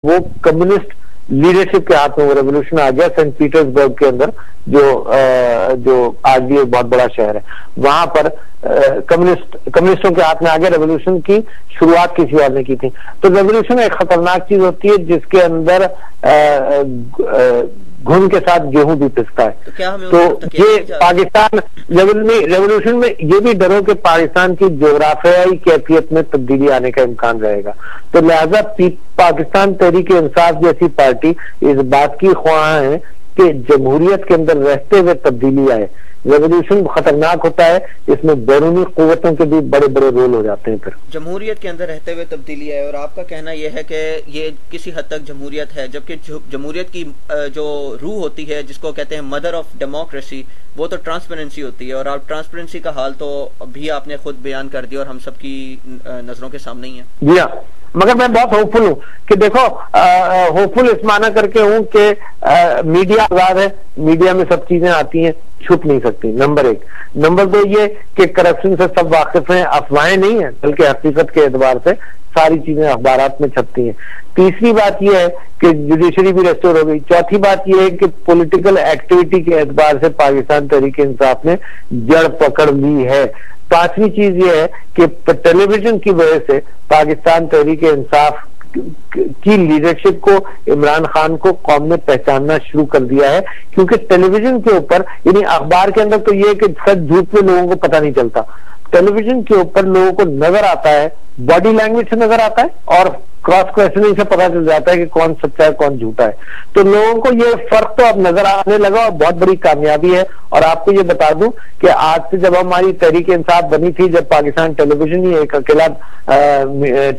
وہ communist leadership کے ہاتھ میں وہ ریولوشن آ گیا سینٹ پیٹرزبرگ کے اندر جو آج بھی ایک بہت بڑا شہر ہے، وہاں پر کمیونسٹوں کے ہاتھ میں آ گیا۔ ریولوشن کی شروعات کسی اور نے کی تھی۔ تو ریولوشن ایک خطرناک چیز ہوتی ہے جس کے اندر گھن کے ساتھ گیہوں بھی پستا ہے۔ تو یہ پاکستان ریولوشن میں یہ بھی ڈرو کہ پاکستان کی جغرافیائی کیفیت میں تبدیلی آنے کا امکان رہے گا، تو لہذا پاکستان تحریک انصاف جیسی پارٹی اس بات کی خواہاں ہے کہ جمہوریت کے اندر رہتے ہوئے تبدیلی آئے۔ ریولوشن خطرناک ہوتا ہے، اس میں بیرونی قوتوں کے بھی بڑے بڑے رول ہو جاتے ہیں۔ پھر جمہوریت کے اندر رہتے ہوئے تبدیلی ہے، اور آپ کا کہنا یہ ہے کہ یہ کسی حد تک جمہوریت ہے، جبکہ جمہوریت کی جو روح ہوتی ہے، جس کو کہتے ہیں مدر آف ڈیموکریسی، وہ تو ٹرانسپیرنسی ہوتی ہے، اور آپ ٹرانسپیرنسی کا حال تو بھی آپ نے خود بیان کر دیا اور ہم سب کی نظروں کے سامنے ہی ہے۔ جی ہاں، مگر میں بہت ہوپ فل ہوں کہ دیکھو، ہوپ فل اس معنی کر کے ہوں کہ میڈیا آزاد ہے، میڈیا میں سب چیزیں آتی ہیں، چھپ نہیں سکتی، نمبر ایک۔ نمبر دو یہ کہ کرپشن سے سب واقف ہیں، افواہیں نہیں ہیں بلکہ حقیقت کے اعتبار سے ساری چیزیں اخبارات میں چھپتی ہیں۔ تیسری بات یہ ہے کہ جوڈیشری بھی ریسٹور ہو گئی۔ چوتھی بات یہ ہے کہ پولیٹیکل ایکٹیویٹی کے اعتبار سے پاکستان تحریک انصاف نے جڑ پکڑ لی ہے۔ پانچویں چیز یہ ہے کہ ٹیلی ویژن کی وجہ سے پاکستان تحریک انصاف کی لیڈرشپ کو، عمران خان کو قوم نے پہچاننا شروع کر دیا ہے، کیونکہ ٹیلی ویژن کے اوپر، یعنی اخبار کے اندر تو یہ ہے کہ سچ جھوٹ میں لوگوں کو پتہ نہیں چلتا، ٹیلی ویژن کے اوپر لوگوں کو نظر آتا ہے، باڈی لینگویج سے نظر آتا ہے اور کراس کوشچننگ سے پتہ چل جاتا ہے کہ کون سچا ہے کون جھوٹا ہے۔ تو لوگوں کو یہ فرق تو اب نظر آنے لگا اور بہت بڑی کامیابی ہے۔ اور آپ کو یہ بتا دوں کہ آج سے جب ہماری تحریک انصاف بنی تھی، جب پاکستان ٹیلی ویژن ہی ایک اکیلا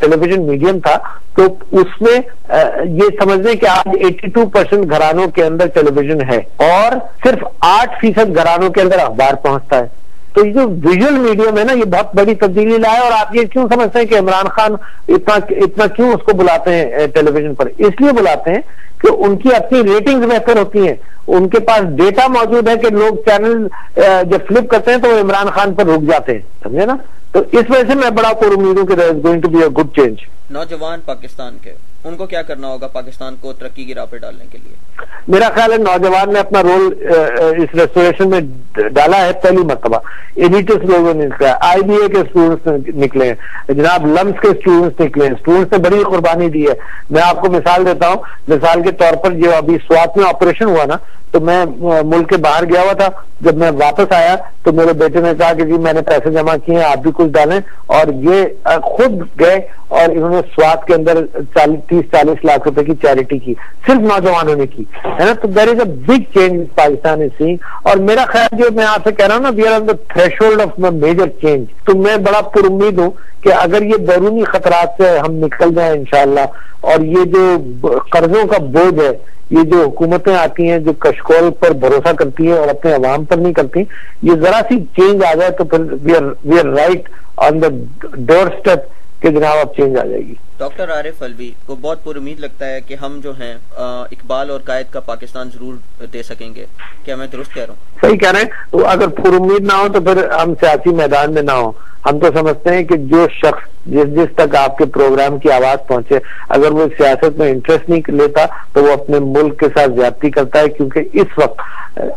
ٹیلی ویژن میڈیم تھا، تو اس میں یہ سمجھ لیں کہ آج 82% گھرانوں کے اندر ٹیلی ویژن ہے اور صرف 8% گھرانوں کے اندر اخبار پہنچتا ہے۔ تو یہ جو ویژول میڈیم ہے نا، یہ بہت بڑی تبدیلی لائے۔ اور آپ یہ کیوں سمجھتے ہیں کہ عمران خان اتنا کیوں اس کو بلاتے ہیں ٹیلی ویژن پر؟ اس لیے بلاتے ہیں کہ ان کی اپنی ریٹنگز بہتر ہوتی ہیں، ان کے پاس ڈیٹا موجود ہے کہ لوگ چینل جب فلپ کرتے ہیں تو وہ عمران خان پر رک جاتے ہیں، سمجھے نا؟ تو اس وجہ سے میں بڑا پر امید ہوں کہ there is going to be a good change۔ نوجوان پاکستان کے، ان کو کیا کرنا ہوگا پاکستان کو ترقی کی راہ پہ ڈالنے کے لیے؟ میرا خیال ہے نوجوان نے اپنا رول اس ریسٹوریشن میں ڈالا ہے پہلی مرتبہ۔ ایڈیٹرس لوگوں نے نکلا، آئی بی اے کے اسٹوڈنٹس نکلے ہیں، جناب لمس کے اسٹوڈنٹس نکلے ہیں، اسٹوڈنٹس نے بڑی قربانی دی ہے۔ میں آپ کو مثال دیتا ہوں، مثال کے طور پر جو ابھی سوات میں آپریشن ہوا نا، تو میں ملک کے باہر گیا ہوا تھا، جب میں واپس آیا تو میرے بیٹے نے کہا کہ جی میں نے پیسے جمع کیے ہیں، آپ بھی کچھ ڈالیں، اور یہ خود گئے اور انہوں نے سوات کے اندر 30-40 لاکھ روپے کی چیریٹی کی، صرف نوجوانوں نے کی ہے نا۔ تو there is a big change Pakistan is seeing, اور میرا خیال جو میں آپ سے کہہ رہا ہوں نا، we are on the threshold of major change. تو میں بڑا پر امید ہوں کہ اگر یہ بیرونی خطرات سے ہم نکل جائیں انشاءاللہ، اور یہ جو قرضوں کا بوجھ ہے، یہ جو حکومتیں آتی ہیں جو کشکول پر بھروسہ کرتی ہیں اور اپنے عوام پر نہیں کرتی، یہ ذرا سی چینج آ جائے تو پھر we are right on the door step کہ جناب اب چینج آ جائے گی۔ ڈاکٹر عارف علوی کو بہت پر امید لگتا ہے کہ ہم جو ہیں اقبال اور قائد کا پاکستان ضرور دے سکیں گے، کیا میں درست کہہ رہا ہوں؟ صحیح کہہ رہے ہیں۔ تو اگر پر امید نہ ہو تو پھر ہم سیاسی میدان میں نہ ہو۔ ہم تو سمجھتے ہیں کہ جو شخص جس تک آپ کے پروگرام کی آواز پہنچے، اگر وہ سیاست میں انٹرسٹ نہیں لیتا تو وہ اپنے ملک کے ساتھ زیادتی کرتا ہے، کیونکہ اس وقت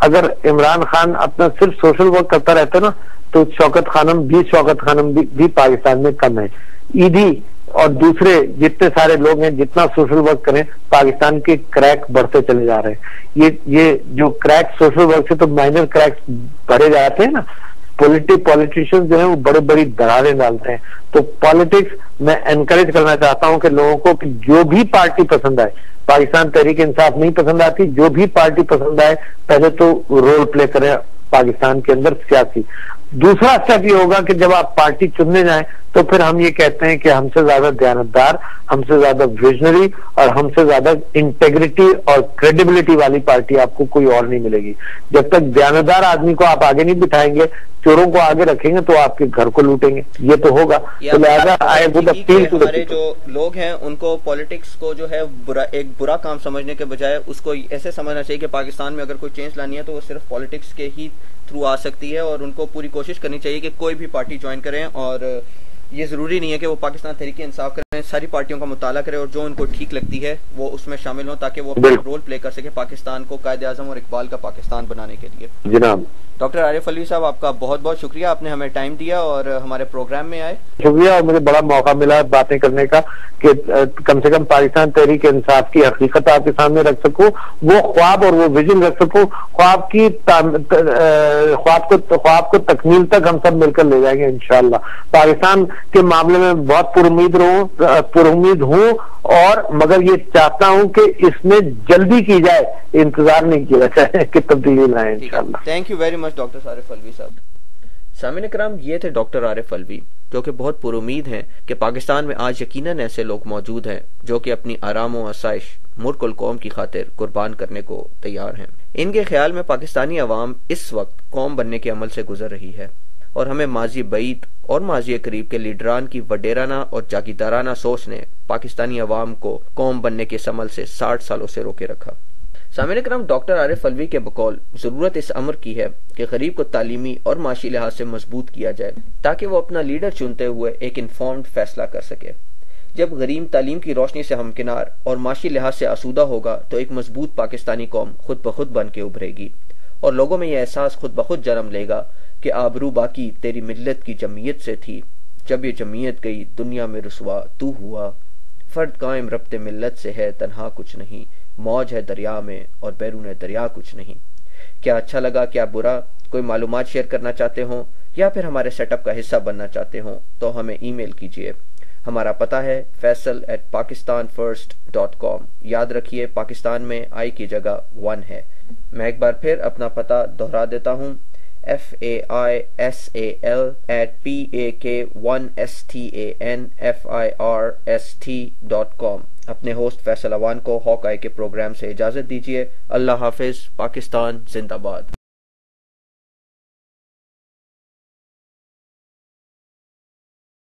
اگر عمران خان اپنا صرف سوشل ورک کرتا رہتا نا، تو شوکت خانم بھی پاکستان میں کم ہے۔ ایدھی اور دوسرے جتنے سارے لوگ ہیں، جتنا سوشل ورک کریں، پاکستان کے کریک بڑھتے چلے جا رہے ہیں۔ یہ جو کریک سوشل ورک سے تو مائنر کریکس بڑھے جاتے ہیں نا، پولیٹیشین جو ہیں وہ بڑی دراریں ڈالتے ہیں۔ تو پالیٹکس میں انکریج کرنا چاہتا ہوں کہ لوگوں کو کہ جو بھی پارٹی پسند آئے، پاکستان تحریک انصاف نہیں پسند آتی، جو بھی پارٹی پسند آئے، پہلے تو رول پلے کریں پاکستان کے اندر سیاسی۔ دوسرا اسٹیپ یہ ہوگا کہ جب آپ پارٹی چننے جائیں تو پھر ہم یہ کہتے ہیں کہ ہم سے زیادہ دیانتدار، ہم سے زیادہ ویژنری اور ہم سے زیادہ انٹیگریٹی اور کریڈیبلٹی والی پارٹی آپ کو کوئی اور نہیں ملے گی۔ جب تک دیانتدار آدمی کو آپ آگے نہیں بٹھائیں گے، چوروں کو آگے رکھیں گے تو آپ کے گھر کو لوٹیں گے، یہ تو ہوگا۔ تو لہٰذا ہمارے جو لوگ ہیں ان کو پالیٹکس کو جو ہے ایک برا کام سمجھنے کے بجائے اس کو ایسے سمجھنا چاہیے کہ پاکستان میں اگر کوئی چینج لانی ہے تو وہ صرف پالیٹکس کے ہی تھرو آ سکتی ہے، اور ان کو پوری کوشش کرنی چاہیے کہ کوئی بھی پارٹی جوائن کریں، اور یہ ضروری نہیں ہے کہ وہ پاکستان تحریک انصاف ساری پارٹیوں کا مطالعہ کرے اور جو ان کو ٹھیک لگتی ہے وہ اس میں شامل ہوں تاکہ وہ اپنا رول پلے کر سکے پاکستان کو قائد اعظم اور اقبال کا پاکستان بنانے کے لیے. جناب ڈاکٹر عارف الوی صاحب آپ کا بہت بہت شکریہ, آپ نے ہمیں ٹائم دیا اور ہمارے پروگرام میں آئے. شکریہ, اور مجھے بڑا موقع ملا باتیں کرنے کا کہ کم سے کم پاکستان تحریک انصاف کی حقیقت آپ کے سامنے رکھ سکوں, وہ خواب اور وہ ویژن رکھ سکوں, خواب کو تکمیل تک ہم سب مل کر لے جائیں گے انشاءاللہ. پاکستان کے معاملے میں بہت پرامید ہوں اور مگر یہ چاہتا ہوں کہ اس میں جلدی کی جائے, انتظار نہیں کیا جائے کہ تبدیلی لائیں انشاءاللہ. Thank you very much doctor Arif Alvi sahib. سامعین کرام, یہ تھے ڈاکٹر عارف الوی جو کہ بہت پر امید ہیں کہ پاکستان میں آج یقیناً ایسے لوگ موجود ہیں جو کہ اپنی آرام و آسائش ملک القوم کی خاطر قربان کرنے کو تیار ہیں. ان کے خیال میں پاکستانی عوام اس وقت قوم بننے کے عمل سے گزر رہی ہے اور ہمیں ماضی بعید اور ماضی قریب کے لیڈران کی وڈیرانہ اور جاگیردارانہ سوچ نے پاکستانی عوام کو قوم بننے کے اس عمل سے 60 سالوں سے روکے رکھا. سامعین کرام, ڈاکٹر عارف الوی کے بقول ضرورت اس امر کی ہے کہ غریب کو تعلیمی اور معاشی لحاظ سے مضبوط کیا جائے تاکہ وہ اپنا لیڈر چنتے ہوئے ایک انفارمڈ فیصلہ کر سکے. جب غریب تعلیم کی روشنی سے ہمکنار اور معاشی لحاظ سے آسودہ ہوگا تو ایک مضبوط پاکستانی قوم خود بخود بن کے ابھرے گی اور لوگوں میں یہ احساس خود بخود جنم لے گا کہ آبرو باقی تیری ملت کی جمعیت سے تھی, جب یہ جمعیت گئی دنیا میں رسوا تو ہوا. فرد قائم ربط ملت سے ہے تنہا کچھ نہیں, موج ہے دریا میں اور بیرون دریا کچھ نہیں. کیا اچھا لگا, کیا برا, کوئی معلومات شیئر کرنا چاہتے ہوں یا پھر ہمارے سیٹ اپ کا حصہ بننا چاہتے ہوں تو ہمیں ای میل کیجیے. ہمارا پتہ ہے faisal@pakistanfirst.com. یاد رکھیے پاکستان میں آئی کی جگہ 1 ہے. میں ایک بار پھر اپنا پتہ دہرا دیتا ہوں, faisal@pak1stan_first.com. اپنے ہوسٹ فیصل اوان کو ہاک آئی کے پروگرام سے اجازت دیجیے. اللہ حافظ. پاکستان زندہ باد.